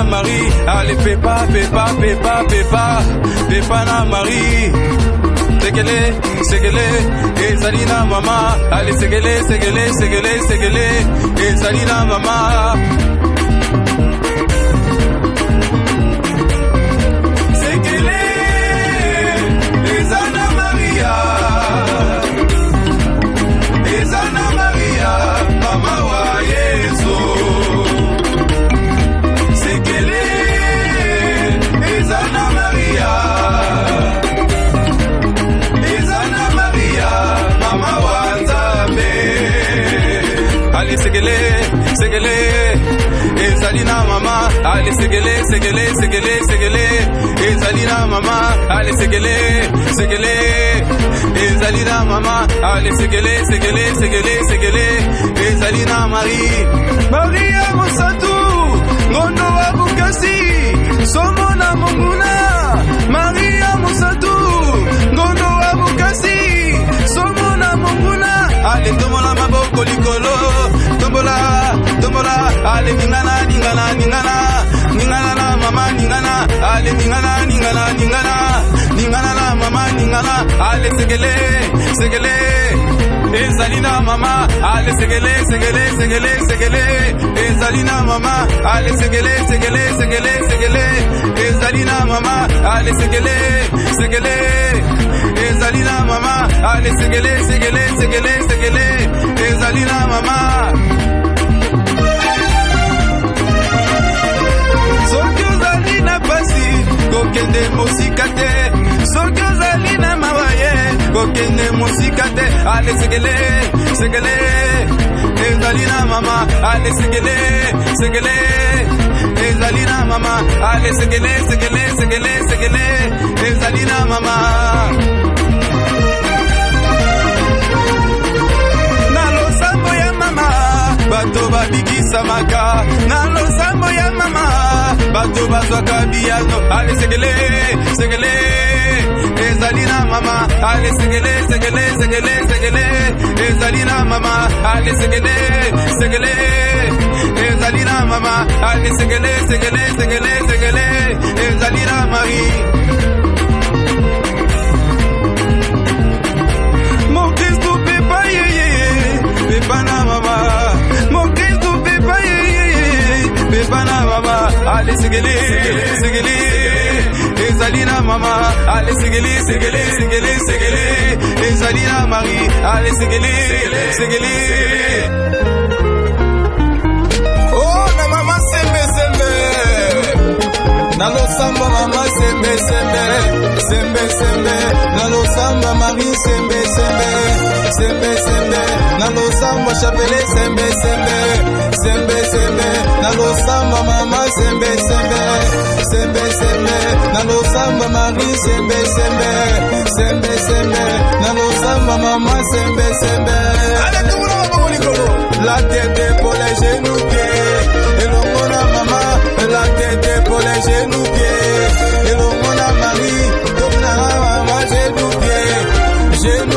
Marie, allez Pépa, Pépa, Pépa, Pépa, Pépa na Marie. Segele, segele, ezalina mama, allez segele, segele, segele, segele, ezalina mama. Segele, ezana Maria, ezana Maria, mama wa Yesu. Segele, ezana Maria. Allez segele, segele, ezalina mama. Allez segele, segele, segele, segele, ezalina mama. Allez segele, segele, ezalina mama. Allez segele, segele, segele, segele, ezalina Marie. Maria Mosatu, ngono wa bukasi, somo na monguna. Maria Mosatu, ngono wa bukasi, somo na monguna. Allez tomola maboko likolo, tombola, tombola. Allez ningana, ningana, ningana, ningana la mama, ningana. Allez ningana, ningana, ningana, ningana la mama, ningana. Allez segele, segele, ezalina mama. Allez segele, segele, segele, segele, ezalina mama. Allez segele, segele, segele, segele, ezalina mama. Allez segele, segele, ezalina mama. Allez segele, segele, segele, segele, ezalina mama. Soki ozali na pasi kokende mosika te, soki ozali na mawaye kokende mosika te. Allez segele, segele, ezalina mama. Allez segele, segele, ezalina mama. Allez segele, segele, segele, segele, ezalina mama. Bato babikisa maka na losambo ya mama, bato bazwaka biyano. Allez segele, segele, ezalina mama. Allez segele, segele, segele, segele, ezalina mama. Allez segele, segele, ezalina mama. Allez segele, segele, segele, segele, ezalina Marie. Mon Christ Pépa yeye, Pépa na mama. Mon Christ Pépa yeye, Pépa na mama. Allez segele, segele, ezalina mama. Allez segele, segele, segele, segele, ezalina Marie. Allez segele, segele. Oh na mama sembe sembe, na lo samba mama sembe sembe, sembe sembe, na lo samba Marie sembe sembe, sembe sembe, na lo samba chapele sembe sembe, sembe sembe, na lo samba mama sembe sembe, sembe sembe, na lo samba Marie sembe sembe, sembe sembe, na lo samba mama sembe sembe. Allez tout le monde va bolikolo. La tête pour les genoux pieds, et le mona mama. La tête pour les genoux pieds, et le mona Marie. Comme la mama genoux pieds, genoux.